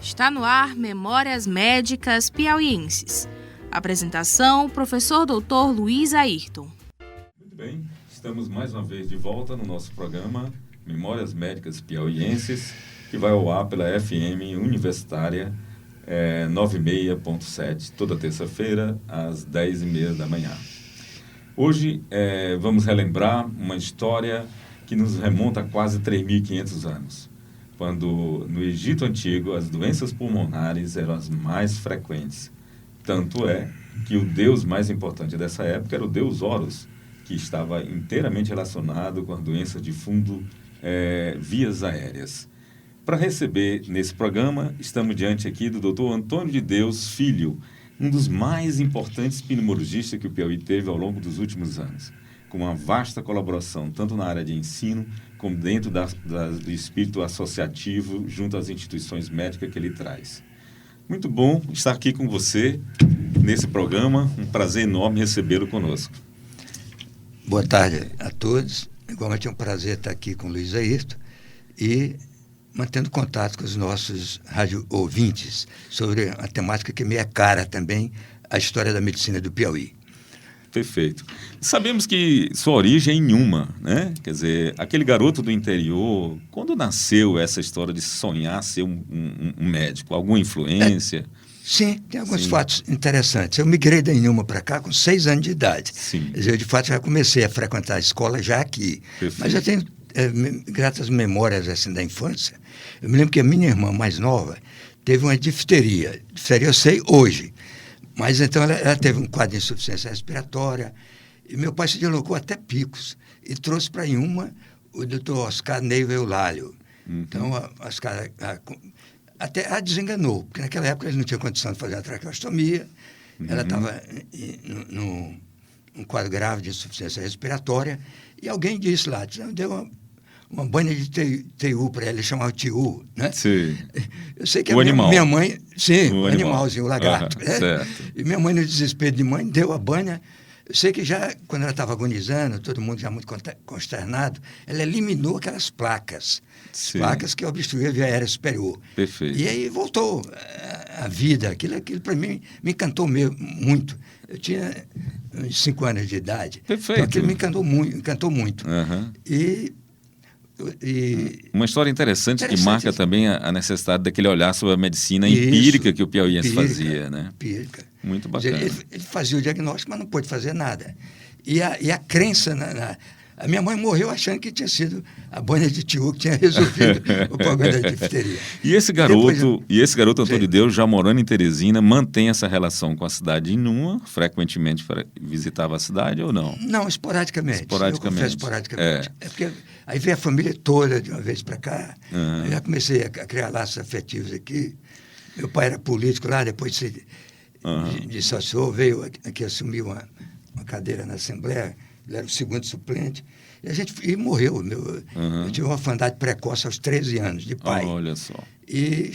Está no ar Memórias Médicas Piauienses. Apresentação, professor Dr. Luiz Ayrton. Muito bem, estamos mais uma vez de volta no nosso programa Memórias Médicas Piauienses, que vai ao ar pela FM Universitária 96.7, toda terça-feira, às 10h30 da manhã. Hoje vamos relembrar uma história que nos remonta a quase 3.500 anos, quando no Egito Antigo as doenças pulmonares eram as mais frequentes. Tanto é que o deus mais importante dessa época era o deus Horus, que estava inteiramente relacionado com as doenças de fundo vias aéreas. Para receber nesse programa, estamos diante aqui do Dr. Antônio de Deus Filho, um dos mais importantes pneumologistas que o Piauí teve ao longo dos últimos anos, com uma vasta colaboração tanto na área de ensino como dentro do espírito associativo junto às instituições médicas que ele traz. Muito bom estar aqui com você nesse programa, um prazer enorme recebê-lo conosco. Boa tarde a todos, igualmente é um prazer estar aqui com o Luiz Ayrton e mantendo contato com os nossos rádio ouvintes sobre a temática que me é cara também, a história da medicina do Piauí. Perfeito. Sabemos que sua origem é em Inhuma, né? Quer dizer, aquele garoto do interior, quando nasceu essa história de sonhar ser um médico? Alguma influência? Sim, tem alguns fatos interessantes. Eu migrei da Inhuma para cá com 6 anos de idade. Sim. Quer dizer, eu, de fato, já comecei a frequentar a escola já aqui. Perfeito. Mas eu tenho gratas memórias assim, da infância. Eu me lembro que a minha irmã mais nova teve uma difteria. Difteria eu sei hoje. Mas então ela teve um quadro de insuficiência respiratória e meu pai se deslocou até Picos e trouxe para Inhuma o Dr. Oscar Neiva Eulálio. Uhum. Então, Oscar até a desenganou, porque naquela época ele não tinha condição de fazer a traqueostomia, ela estava num quadro grave de insuficiência respiratória e alguém disse lá, deu uma banha de TU para ele, chamava TU, né? Sim. Eu sei que minha mãe... Sim, o animalzinho, o lagarto. Certo. E minha mãe, no desespero de mãe, deu a banha. Eu sei que já, quando ela estava agonizando, todo mundo já muito consternado, ela eliminou aquelas placas. Sim. Placas que obstruíam a via aérea superior. Perfeito. E aí voltou a vida. Aquilo para mim me encantou muito. Eu tinha uns 5 anos de idade. Perfeito. Então aquilo me encantou muito. Uhum. E uma história interessante que marca também a necessidade daquele olhar sobre a medicina empírica que o piauiense fazia, né? Empírica. Muito bacana. Ele fazia o diagnóstico, mas não pôde fazer nada. E a crença a minha mãe morreu achando que tinha sido a banha de TU que tinha resolvido o problema da difteria. E esse garoto Antônio de Deus, já morando em Teresina, mantém essa relação com a cidade de Inhuma? Frequentemente visitava a cidade ou não? Não, esporadicamente. Eu confesso esporadicamente. É porque aí veio a família toda de uma vez para cá. Uhum. Eu já comecei a criar laços afetivos aqui. Meu pai era político lá, depois se dissociou, veio aqui assumir uma cadeira na Assembleia. Ele era o segundo suplente. E morreu. Eu tive uma orfandade precoce aos 13 anos, de pai. Olha só. E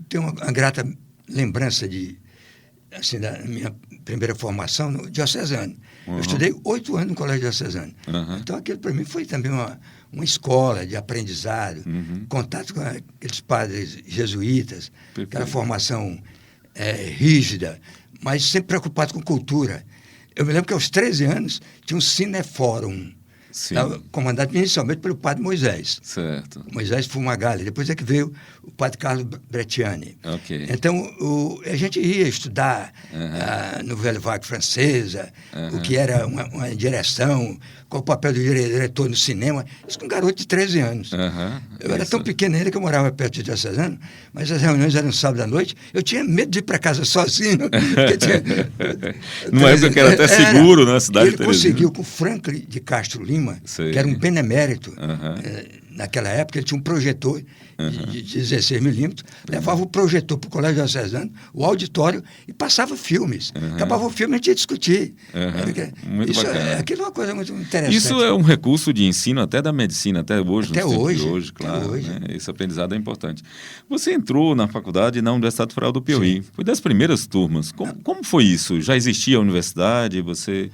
tenho uma grata lembrança da minha primeira formação no diocesano. Eu estudei 8 anos no colégio diocesano. Então, aquilo para mim foi também uma escola de aprendizado, contato com aqueles padres jesuítas, aquela formação rígida, mas sempre preocupado com cultura. Eu me lembro que aos 13 anos tinha um cinefórum, comandado inicialmente pelo padre Moisés. Certo. Moisés Fumagalli, depois é que veio o padre Carlos Brettiani. Okay. Então, a gente ia estudar a Nouvelle Vague francesa, o que era uma direção, qual o papel do diretor no cinema. Isso com um garoto de 13 anos. Eu era tão pequeno ainda que eu morava perto de diocesano, mas as reuniões eram sábado à noite. Eu tinha medo de ir para casa sozinho. Numa época que era até seguro na cidade de Teresina. Ele conseguiu com o Franklin de Castro Lima, que era um benemérito. Naquela época, ele tinha um projetor de 16 milímetros, levava o projetor para o colégio diocesano, o auditório, e passava filmes. Acabava o filme, a gente ia discutir. Muito bacana. Aquilo é uma coisa muito interessante. Isso é um recurso de ensino até da medicina, até hoje. Até hoje. Claro. Né? Esse aprendizado é importante. Você entrou na faculdade na Universidade Federal do Piauí. Sim. Foi das primeiras turmas. Como foi isso? Já existia a universidade? Você...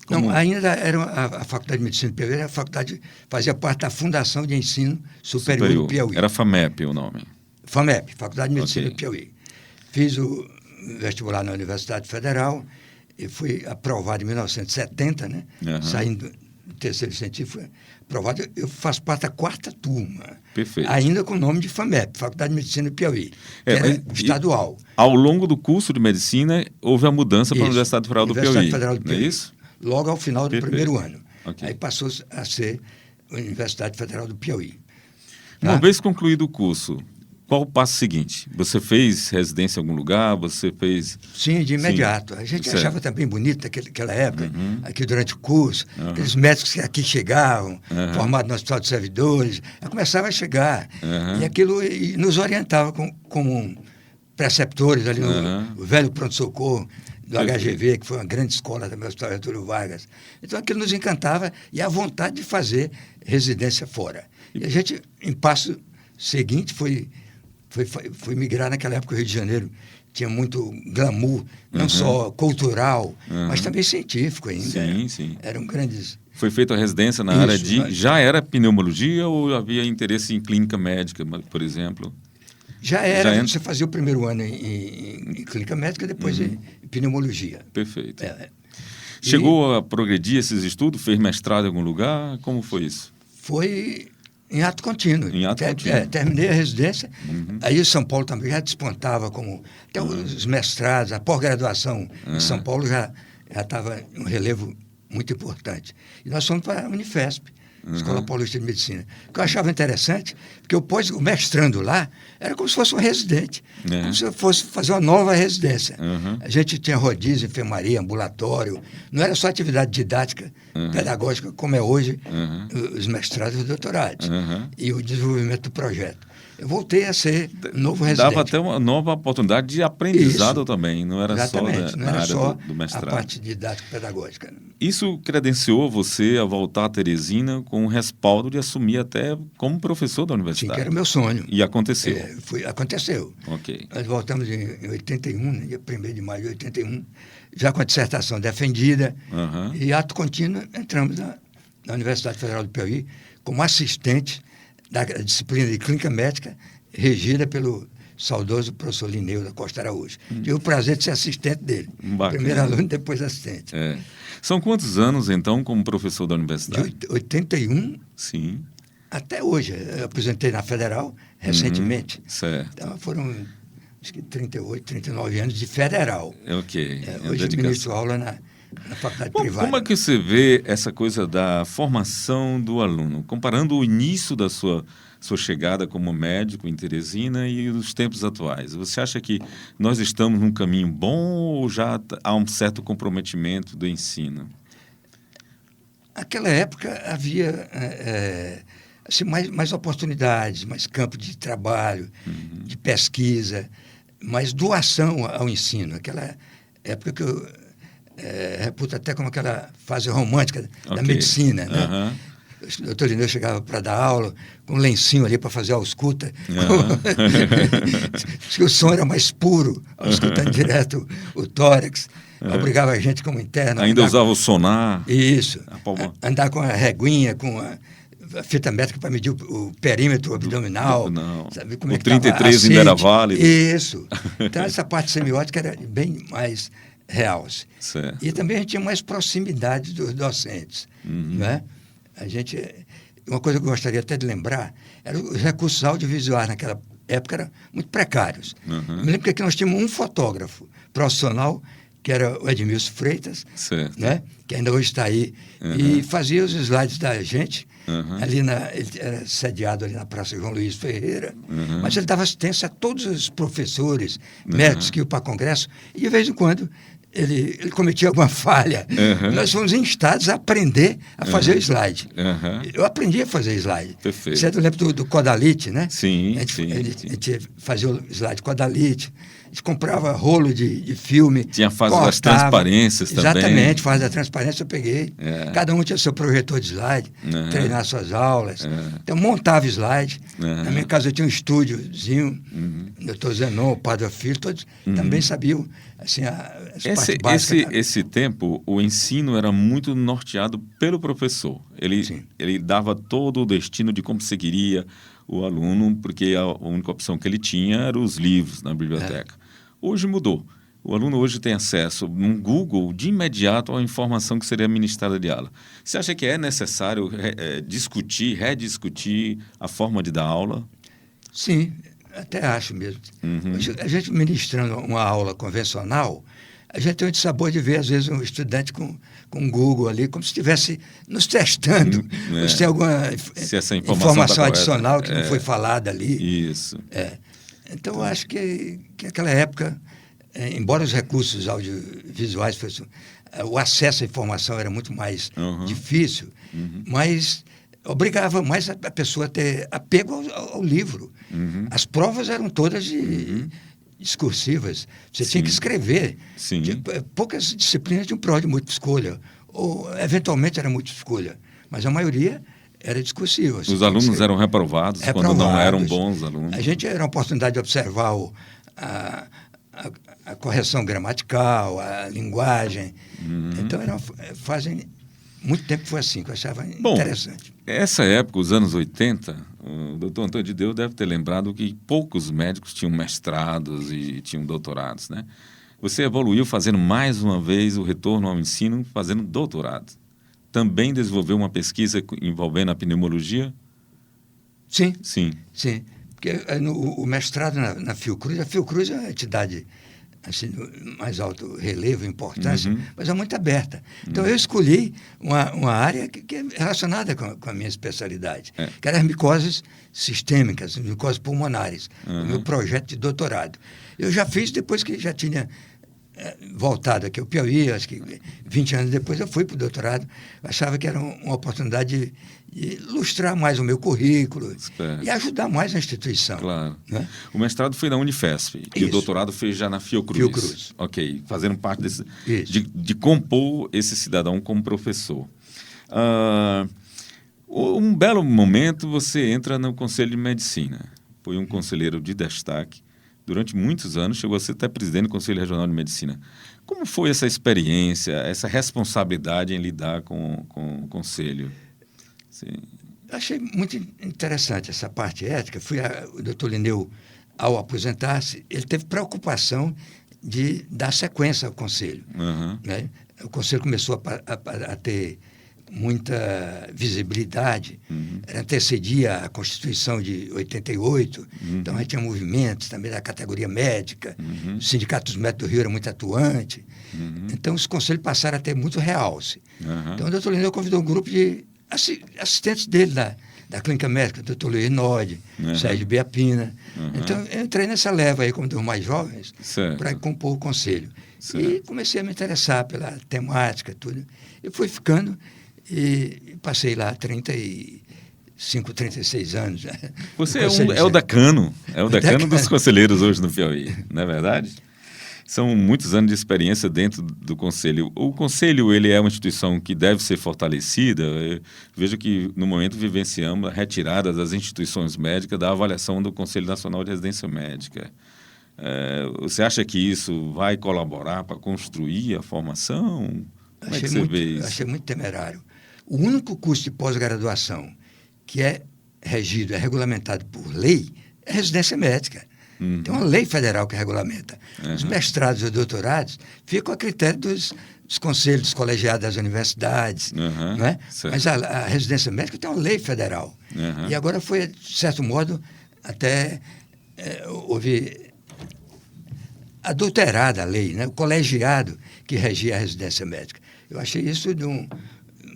Não, ainda era a Faculdade de Medicina do Piauí, era a faculdade, fazia parte da Fundação de Ensino Superior do Piauí. Era FAMEP o nome. FAMEP, Faculdade de Medicina do Piauí. Fiz o vestibular na Universidade Federal e fui aprovado em 1970, né? Saindo do terceiro científico, fui aprovado. Eu faço parte da 4ª turma. Perfeito. Ainda com o nome de FAMEP, Faculdade de Medicina do Piauí, que era estadual. Ao longo do curso de medicina, houve a mudança para a Universidade Federal do Piauí. Universidade Federal do Piauí. Não é isso? Logo ao final do primeiro ano. Okay. Aí passou a ser a Universidade Federal do Piauí. Uma vez concluído o curso, qual o passo seguinte? Você fez residência em algum lugar? Você fez... Sim, de imediato. A gente achava também bonito naquela época, aqui durante o curso, aqueles médicos que aqui chegavam, formados no Hospital de Servidores, começavam a chegar. E aquilo nos orientava como preceptores ali no velho pronto-socorro do HGV, que foi uma grande escola também, o Hospital Getúlio Vargas. Então aquilo nos encantava e a vontade de fazer residência fora. E a gente, em passo seguinte, foi migrar naquela época. O Rio de Janeiro tinha muito glamour, não só cultural, mas também científico ainda. Sim. Eram grandes... Foi feita a residência na área de... Já era pneumologia ou havia interesse em clínica médica, por exemplo? Já era. Você fazia o primeiro ano em clínica médica, depois em pneumologia. Perfeito. Chegou a progredir esses estudos? Fez mestrado em algum lugar? Como foi isso? Foi... Em ato contínuo. Terminei a residência. Aí o São Paulo também já despontava como... Até os mestrados, a pós-graduação em São Paulo já estava em um relevo muito importante. E nós fomos para a Unifesp, Escola Paulista de Medicina. O que eu achava interessante, porque o mestrando lá era como se fosse um residente, como se eu fosse fazer uma nova residência. A gente tinha rodízio, enfermaria, ambulatório, não era só atividade didática, pedagógica, como é hoje, os mestrados e os doutorados, e o desenvolvimento do projeto. Eu voltei a ser novo residente. Dava até uma nova oportunidade de aprendizado também, não era só na área do mestrado. A parte didático-pedagógica. Isso credenciou você a voltar a Teresina com o respaldo de assumir até como professor da universidade? Sim, que era o meu sonho. E aconteceu? Aconteceu. Ok. Nós voltamos em 81, dia 1º de maio de 81, já com a dissertação defendida, e ato contínuo entramos na Universidade Federal do Piauí como assistente da disciplina de clínica médica, regida pelo saudoso professor Linneu da Costa Araújo. Tive o prazer de ser assistente dele. Bacana. Primeiro aluno, depois assistente. São quantos anos, então, como professor da universidade? De 81 Sim. Até hoje. Eu aposentei na Federal recentemente. Certo. Então foram, acho que 38, 39 anos de Federal. Ok. Hoje eu ministro aula na faculdade privada. Como é que você vê essa coisa da formação do aluno, comparando o início da sua chegada como médico em Teresina e os tempos atuais? Você acha que nós estamos num caminho bom ou já há um certo comprometimento do ensino? Naquela época havia assim, mais oportunidades, mais campo de trabalho, de pesquisa, mais doação ao ensino. Aquela época que eu reputo até como aquela fase romântica da medicina, né? O doutor Linneu chegava para dar aula com um lencinho ali para fazer a ausculta. Acho que o som era mais puro, auscultando direto o tórax. Obrigava a gente como interno. Ainda usava o sonar. Isso. Andar com a reguinha, com a fita métrica para medir o perímetro abdominal. Sabe, como o 33 ainda era válido. Isso. Então, essa parte semiótica era bem mais realce. Certo. E também a gente tinha mais proximidade dos docentes. Né? A gente, uma coisa que eu gostaria até de lembrar, eram os recursos audiovisuais naquela época eram muito precários. Eu me lembro que aqui nós tínhamos um fotógrafo profissional, que era o Edmilson Freitas, né? Que ainda hoje está aí, e fazia os slides da gente, ali ele era sediado ali na Praça João Luiz Ferreira, mas ele dava assistência a todos os professores, médicos que iam para congresso, e de vez em quando ele cometia alguma falha. Nós fomos instados a aprender a fazer o slide. Eu aprendi a fazer slide. Perfeito. Você lembra do Codalite, né? Sim, a gente fazia o slide Codalite, a gente comprava rolo de filme. Tinha a fase das transparências também. Exatamente, fase da transparência eu peguei. Cada um tinha seu projetor de slide, treinar suas aulas. Então, montava slide. Na minha casa eu tinha um estúdiozinho, o doutor Zenon, o Padre Filho, todos também sabiam assim, as partes básicas. Esse tempo, o ensino era muito norteado pelo professor. Ele dava todo o destino de como seguiria o aluno, porque a única opção que ele tinha eram os livros na biblioteca. Hoje mudou. O aluno hoje tem acesso no Google de imediato à informação que seria ministrada de aula. Você acha que é necessário rediscutir a forma de dar aula? Sim, até acho mesmo. A gente ministrando uma aula convencional, a gente tem um sabor de ver, às vezes, um estudante com Google ali, como se estivesse nos testando, ou se tem alguma se essa informação adicional que não foi falada ali. Isso. Então, eu acho que naquela época, embora os recursos audiovisuais fossem, o acesso à informação era muito mais difícil, mas obrigava mais a pessoa a ter apego ao livro. As provas eram todas discursivas. Você tinha que escrever. Poucas disciplinas tinham prova de múltipla escolha, ou eventualmente era múltipla escolha, mas a maioria era discursiva. Os alunos eram reprovados quando não eram bons alunos. A gente era uma oportunidade de observar a correção gramatical, a linguagem. Então, fazem muito tempo que foi assim, que eu achava interessante. Essa época, os anos 80, o doutor Antônio de Deus deve ter lembrado que poucos médicos tinham mestrados e tinham doutorados, né? Você evoluiu fazendo mais uma vez o retorno ao ensino, fazendo doutorado. Também desenvolveu uma pesquisa envolvendo a pneumologia? Sim. Sim. Porque o mestrado na Fiocruz, a Fiocruz é uma entidade assim, mais alto relevo, importância, mas é muito aberta. Então, eu escolhi uma área que é relacionada com a minha especialidade, que era as micoses sistêmicas, micoses pulmonares, o meu projeto de doutorado. Eu já fiz depois que já tinha voltado aqui ao Piauí, acho que 20 anos depois eu fui para o doutorado. Eu achava que era uma oportunidade de ilustrar mais o meu currículo e ajudar mais a instituição. Claro. Né? O mestrado foi na Unifesp e o doutorado fez já na Fiocruz. Ok, fazendo parte de compor esse cidadão como professor. Um belo momento você entra no Conselho de Medicina. Foi um conselheiro de destaque. Durante muitos anos, chegou a ser até presidente do Conselho Regional de Medicina. Como foi essa experiência, essa responsabilidade em lidar com o Conselho? Sim. Eu achei muito interessante essa parte ética. O doutor Linneu, ao aposentar-se, ele teve preocupação de dar sequência ao Conselho. Né? O Conselho começou a ter muita visibilidade, antecedia a Constituição de 88, então a gente tinha movimentos também da categoria médica, os sindicatos médicos do Rio eram muito atuantes, então os conselhos passaram a ter muito realce. Então o doutor Linneu convidou um grupo de assistentes dele da clínica médica, o doutor Luiz Nodi, Sérgio Biapina. Então eu entrei nessa leva aí como dos mais jovens para compor o conselho. E comecei a me interessar pela temática, tudo. Eu fui ficando e passei lá 35, 36 anos. Você é o decano, dos conselheiros hoje no Piauí, não é verdade? São muitos anos de experiência dentro do Conselho. O Conselho, ele é uma instituição que deve ser fortalecida. Eu vejo que, no momento, vivenciamos a retirada das instituições médicas da avaliação do Conselho Nacional de Residência Médica. Você acha que isso vai colaborar para construir a formação? Como é que você vê isso? Achei muito temerário. O único curso de pós-graduação que é regulamentado por lei é residência médica. Tem uma lei federal que regulamenta. Os mestrados e doutorados ficam a critério dos conselhos, dos colegiados das universidades. Não é? Mas a residência médica tem uma lei federal. E agora foi, de certo modo, até houve adulterada a lei, né? O colegiado que regia a residência médica. Eu achei isso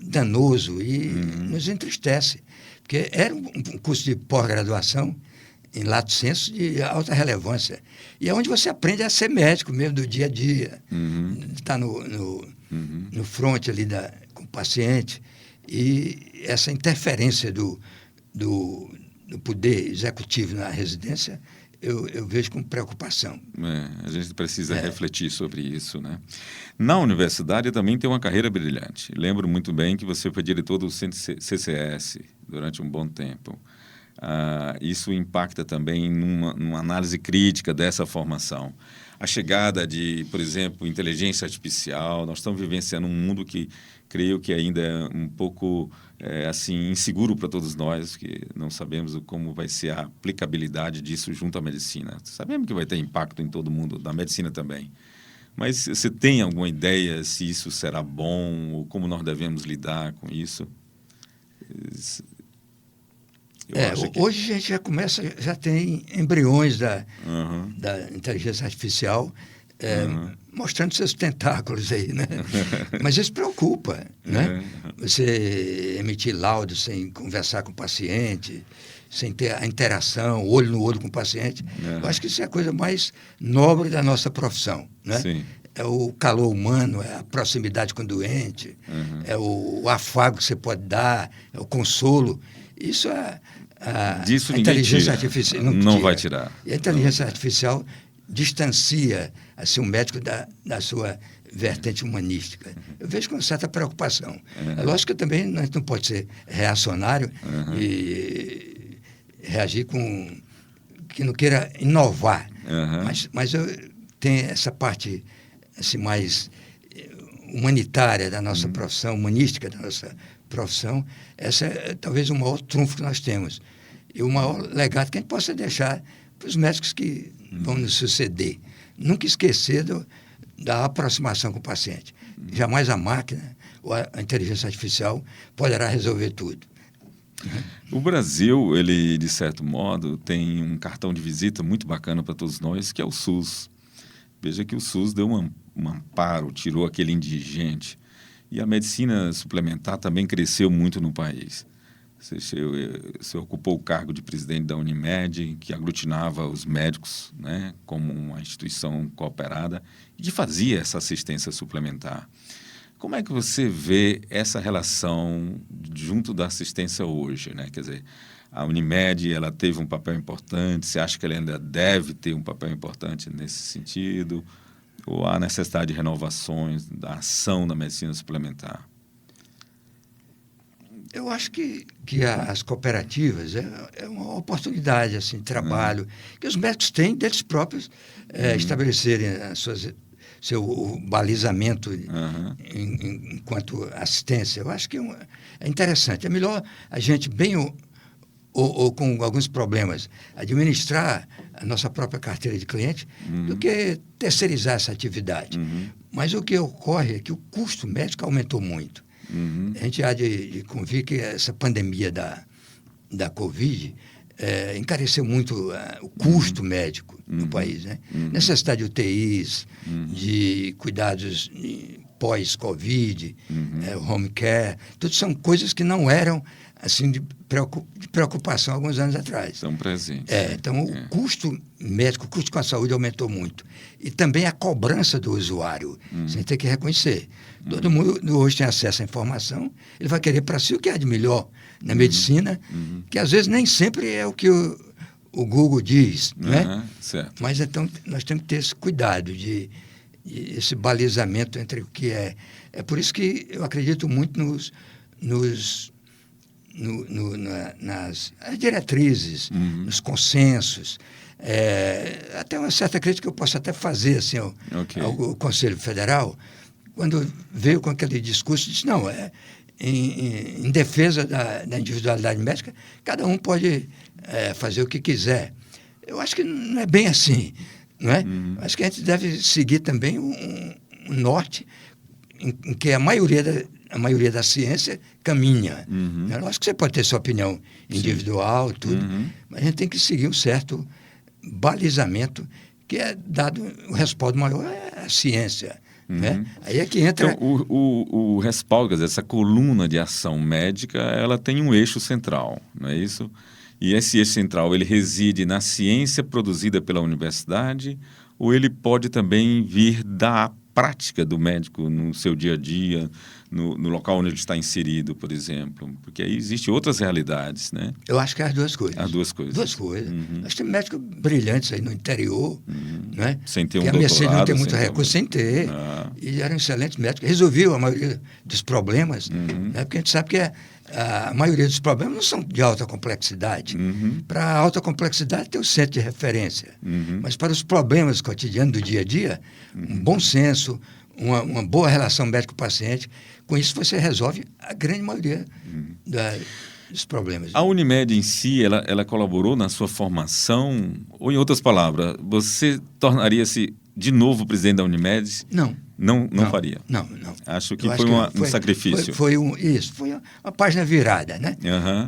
danoso e nos entristece, porque era um curso de pós-graduação em lato sensu de alta relevância. E é onde você aprende a ser médico mesmo do dia a dia. Está no front ali com o paciente. E essa interferência do poder executivo na residência, eu vejo com preocupação. A gente precisa refletir sobre isso, né? Na universidade também tem uma carreira brilhante. Lembro muito bem que você foi diretor do CCS durante um bom tempo. isso impacta também numa análise crítica dessa formação. A chegada de, por exemplo, inteligência artificial, nós estamos vivenciando um mundo que creio que ainda é um pouco assim, inseguro para todos nós, que não sabemos como vai ser a aplicabilidade disso junto à medicina. Sabemos que vai ter impacto em todo mundo, na medicina também. Mas você tem alguma ideia se isso será bom ou como nós devemos lidar com isso? Hoje a gente já tem embriões da inteligência artificial mostrando seus tentáculos aí, né? Mas isso preocupa, né? Você emitir laudo sem conversar com o paciente, sem ter a interação, olho no olho com o paciente. Eu acho que isso é a coisa mais nobre da nossa profissão, né? Sim. É o calor humano, é a proximidade com o doente, é o afago que você pode dar, é o consolo. Isso Disso a inteligência artificial não vai tirar. E a inteligência artificial distancia assim, o médico da sua vertente humanística. Eu vejo com certa preocupação. É lógico que também a gente não pode ser reacionário e reagir com que não queira inovar. Mas eu tenho essa parte assim, mais humanitária da nossa profissão, humanística da nossa profissão. Essa é talvez o maior trunfo que nós temos. E o maior legado que a gente possa deixar para os médicos que vão nos suceder. Nunca esquecer da aproximação com o paciente. Jamais a máquina ou a inteligência artificial poderá resolver tudo. O Brasil, ele, de certo modo, tem um cartão de visita muito bacana para todos nós, que é o SUS. Veja que o SUS deu um amparo, tirou aquele indigente. E a medicina suplementar também cresceu muito no país. Você ocupou o cargo de presidente da Unimed, que aglutinava os médicos, né, como uma instituição cooperada, e que fazia essa assistência suplementar. Como é que você vê essa relação junto da assistência hoje, né? Quer dizer, a Unimed, ela teve um papel importante, você acha que ela ainda deve ter um papel importante nesse sentido? Ou há necessidade de renovações da ação da medicina suplementar? Eu acho que as cooperativas é uma oportunidade assim, de trabalho que os médicos têm deles próprios estabelecerem seu balizamento enquanto assistência. Eu acho que é interessante. É melhor a gente bem ou com alguns problemas administrar a nossa própria carteira de cliente do que terceirizar essa atividade. Mas o que ocorre é que o custo médico aumentou muito. A gente há de convir que essa pandemia da Covid encareceu muito o custo médico no país, né? Necessidade de UTIs, de cuidados pós-Covid, home care, tudo são coisas que não eram assim de preocupação alguns anos atrás. São presentes. Então, o custo médico, o custo com a saúde aumentou muito. E também a cobrança do usuário. Você tem que reconhecer. Todo mundo hoje tem acesso à informação, ele vai querer para si o que há de melhor na medicina, que às vezes nem sempre é o que o Google diz, né? Certo. Mas então nós temos que ter esse cuidado esse balizamento entre o que é. É por isso que eu acredito muito nas diretrizes, nos consensos. Até uma certa crítica que eu posso até fazer assim, ao Conselho Federal, quando veio com aquele discurso, disse, não, em defesa da individualidade médica, cada um pode fazer o que quiser. Eu acho que não é bem assim, não é? Acho que a gente deve seguir também um norte em que a maioria da ciência caminha. Eu acho que você pode ter sua opinião individual, tudo, mas a gente tem que seguir um certo balizamento que é dado, o respaldo maior é a ciência. Né? Aí é que entra... Então, o respaldo, quer dizer, essa coluna de ação médica, ela tem um eixo central, não é isso? E esse eixo central, ele reside na ciência produzida pela universidade ou ele pode também vir da prática do médico no seu dia a dia, no local onde ele está inserido, por exemplo? Porque aí existem outras realidades, né? Eu acho que é as duas coisas. As duas coisas. Duas coisas. Nós temos médicos brilhantes aí no interior, né? Sem ter um doutorado. Que a medicina não tem muito recurso, sem ter. E eram excelentes médicos. Resolviam a maioria dos problemas, né? Porque a gente sabe que a maioria dos problemas não são de alta complexidade. Para a alta complexidade tem o centro de referência. Mas para os problemas cotidianos do dia a dia, um bom senso, uma boa relação médico-paciente, com isso você resolve a grande maioria dos problemas. A Unimed em si, ela colaborou na sua formação? Ou, em outras palavras, você tornaria-se de novo presidente da Unimed? Não faria? Não. Acho que foi um sacrifício. Foi uma página virada, né?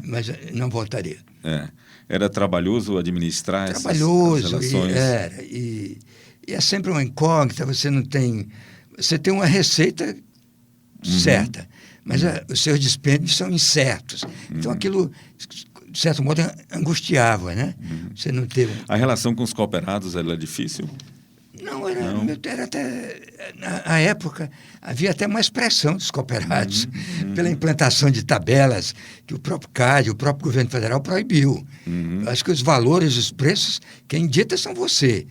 Mas não voltaria. Era trabalhoso administrar essas relações? E é sempre uma incógnita, você tem uma receita certa, mas os seus dispêndios são incertos. Então aquilo, de certo modo, angustiava, né? Você não teve... A relação com os cooperados era difícil? Não, era até... Na época, havia até mais pressão dos cooperados pela implantação de tabelas que o próprio CAD, o próprio governo federal proibiu. Eu acho que os valores, os preços, quem dita são você.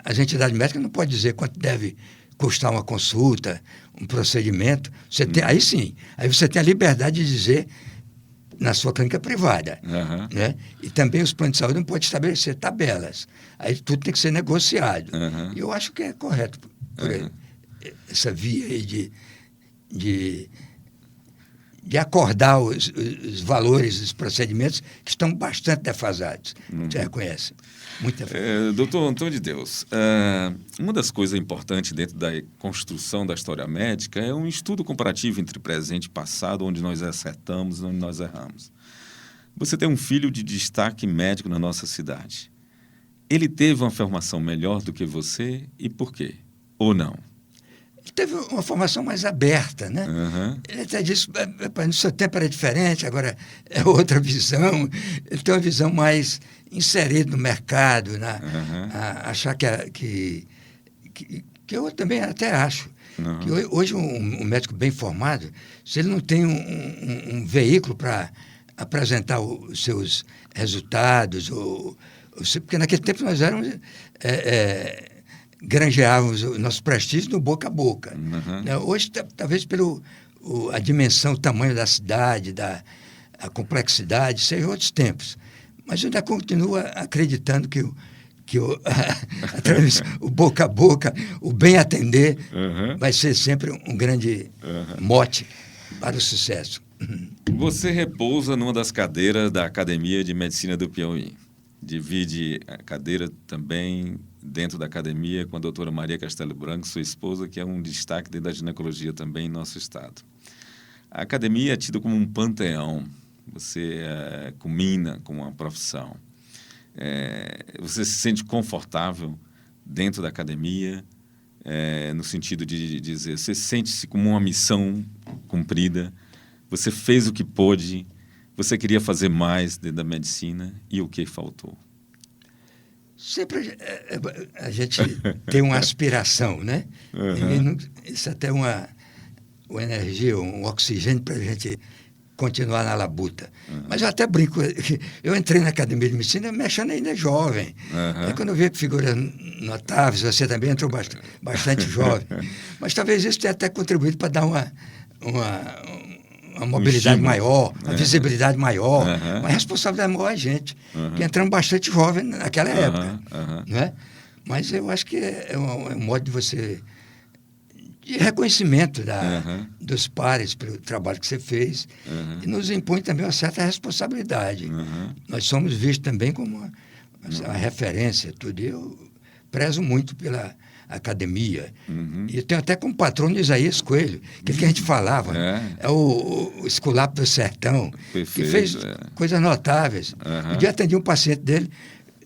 As entidades médicas não podem dizer quanto deve custar uma consulta, um procedimento. Aí sim, aí você tem a liberdade de dizer na sua clínica privada. Né? E também os planos de saúde não podem estabelecer tabelas. Aí tudo tem que ser negociado. E eu acho que é correto por essa via aí de acordar os valores dos procedimentos que estão bastante defasados. Você reconhece? Muito defasado. Doutor Antônio de Deus, uma das coisas importantes dentro da construção da história médica é um estudo comparativo entre presente e passado, onde nós acertamos e onde nós erramos. Você tem um filho de destaque médico na nossa cidade. Ele teve uma formação melhor do que você e por quê? Ou não? Ele teve uma formação mais aberta, né? Ele até disse, no seu tempo era diferente, agora é outra visão. Ele tem uma visão mais inserida no mercado, achar que eu também até acho. Que hoje um médico bem formado, se ele não tem um veículo para apresentar os seus resultados, porque naquele tempo nós éramos... granjeávamos o nosso prestígio no boca a boca. Hoje, talvez a dimensão, o tamanho da cidade, a complexidade, sejam outros tempos. Mas eu ainda continuo acreditando que através o boca a boca, o bem atender, vai ser sempre um grande mote para o sucesso. Você repousa numa das cadeiras da Academia de Medicina do Piauí. Divide a cadeira também dentro da academia com a doutora Maria Castelo Branco, sua esposa, que é um destaque dentro da ginecologia também em nosso estado. A academia é tida como um panteão. Você culmina com uma profissão. Você se sente confortável dentro da academia, no sentido de dizer, você sente-se como uma missão cumprida, você fez o que pôde, você queria fazer mais dentro da medicina e o que faltou? Sempre a gente tem uma aspiração, né? Isso até uma energia, um oxigênio para a gente continuar na labuta. Mas eu até brinco, eu entrei na Academia de Medicina me achando ainda jovem. Aí quando eu vi figuras notáveis, você também entrou bastante jovem. Mas talvez isso tenha até contribuído para dar uma mobilidade maior, uma visibilidade maior, uma responsabilidade maior a gente, que entramos bastante jovem naquela época. Né? Mas eu acho que é um modo de você... de reconhecimento dos pares pelo trabalho que você fez, e nos impõe também uma certa responsabilidade. Nós somos vistos também como uma referência, tudo. Eu prezo muito pela academia. E eu tenho até como patrono Isaías Coelho, que a gente falava, é o Esculapo do Sertão, Perfeito, que fez coisas notáveis. Um dia atendi um paciente dele,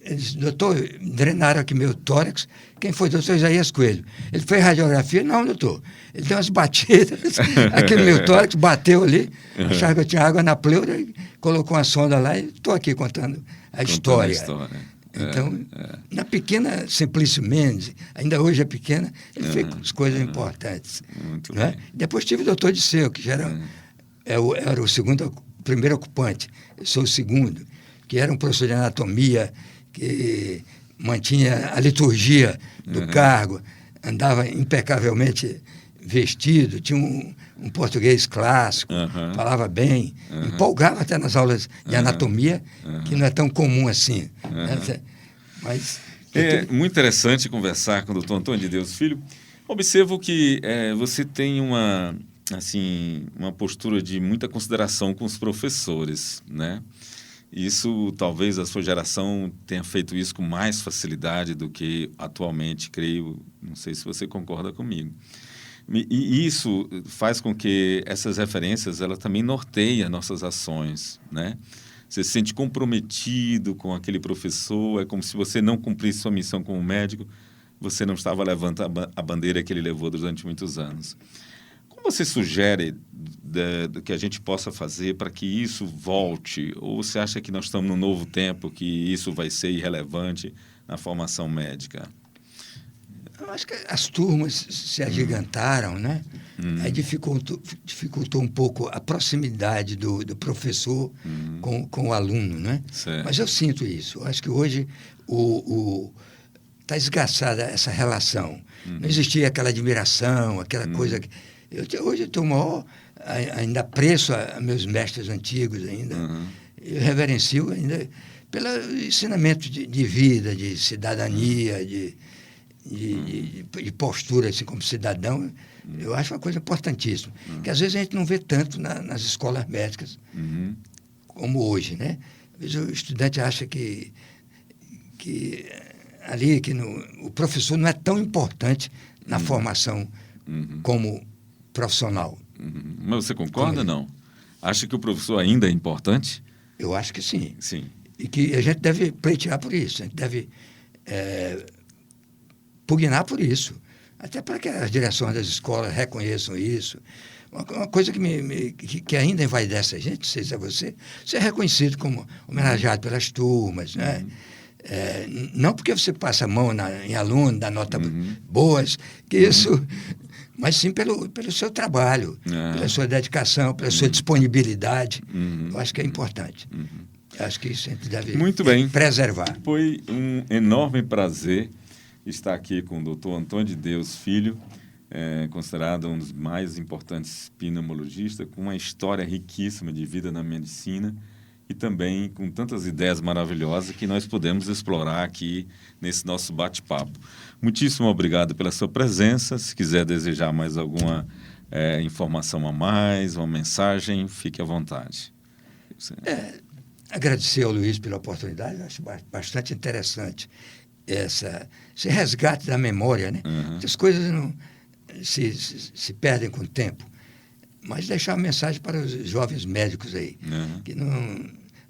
ele disse, doutor, drenaram aqui meu tórax. Quem foi? Doutor Isaías Coelho. Ele fez radiografia? Não, doutor. Ele deu umas batidas aqui no meu tórax, bateu ali, achava que eu tinha água na pleura, e colocou uma sonda lá e estou aqui contando a história. Então, na pequena Simplício Mendes, ainda hoje é pequena, ele fez coisas importantes. Né? Depois tive o doutor Disseu, que já era o primeiro ocupante, eu sou o segundo, que era um professor de anatomia, que mantinha a liturgia do cargo, andava impecavelmente vestido, tinha um português clássico, falava bem, empolgava até nas aulas de anatomia, que não é tão comum assim. Né? Mas é muito interessante conversar com o doutor Antônio de Deus Filho. Observo que você tem uma postura de muita consideração com os professores, né? Isso, talvez a sua geração tenha feito isso com mais facilidade do que atualmente, creio. Não sei se você concorda comigo. E isso faz com que essas referências, ela também norteiem nossas ações, né? Você se sente comprometido com aquele professor, é como se você não cumprisse sua missão como médico, você não estava levantando a bandeira que ele levou durante muitos anos. Como você sugere que a gente possa fazer para que isso volte? Ou você acha que nós estamos num novo tempo, que isso vai ser irrelevante na formação médica? Eu acho que as turmas se agigantaram, né? Aí dificultou um pouco a proximidade do professor com o aluno, né? Certo. Mas eu sinto isso. Eu acho que hoje está esgarçada essa relação. Não existia aquela admiração, aquela coisa... Hoje eu tenho o maior ainda apreço a meus mestres antigos ainda. Eu reverencio ainda pelo ensinamento de vida, de cidadania, de postura assim, como cidadão. Eu acho uma coisa importantíssima. Que às vezes a gente não vê tanto nas escolas médicas como hoje, né? Às vezes o estudante acha que o professor não é tão importante na formação como profissional. Mas você concorda ou não? Acha que o professor ainda é importante? Eu acho que sim. Sim. E que a gente deve pleitear por isso, a gente deve pugnar por isso, até para que as direções das escolas reconheçam isso. Uma coisa que ainda envaidece a gente, não sei se é você, ser reconhecido como homenageado pelas turmas, né? Não porque você passa a mão em aluno, dá nota boas, que isso... Mas sim pelo seu trabalho, pela sua dedicação, pela sua disponibilidade. Eu acho que é importante. Eu acho que isso a gente deve preservar. Foi um enorme prazer estar aqui com o doutor Antônio de Deus Filho, considerado um dos mais importantes pneumologistas, com uma história riquíssima de vida na medicina e também com tantas ideias maravilhosas que nós podemos explorar aqui nesse nosso bate-papo. Muitíssimo obrigado pela sua presença. Se quiser desejar mais alguma informação a mais, uma mensagem, fique à vontade. Agradecer ao Luiz pela oportunidade, acho bastante interessante esse resgate da memória, né? As coisas não se perdem com o tempo. Mas deixar uma mensagem para os jovens médicos aí, que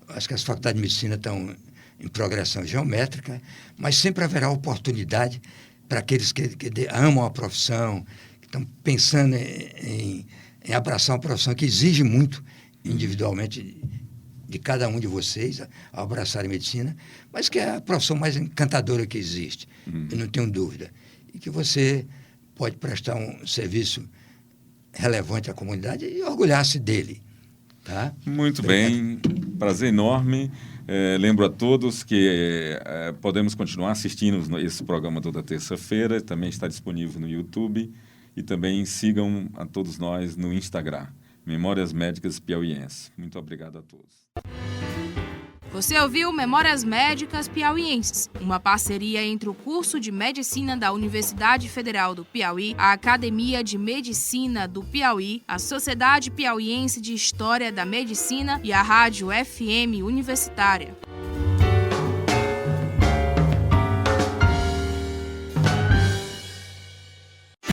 acho que as faculdades de medicina estão em progressão geométrica, mas sempre haverá oportunidade para aqueles que amam a profissão, que estão pensando em abraçar uma profissão que exige muito individualmente de cada um de vocês ao abraçar a medicina, mas que é a profissão mais encantadora que existe, eu não tenho dúvida, e que você pode prestar um serviço relevante à comunidade e orgulhar-se dele. Tá? Muito bem, prazer enorme. Lembro a todos que podemos continuar assistindo esse programa toda terça-feira, também está disponível no YouTube e também sigam a todos nós no Instagram, Memórias Médicas Piauiense. Muito obrigado a todos. Você ouviu Memórias Médicas Piauienses, uma parceria entre o curso de Medicina da Universidade Federal do Piauí, a Academia de Medicina do Piauí, a Sociedade Piauiense de História da Medicina e a Rádio FM Universitária.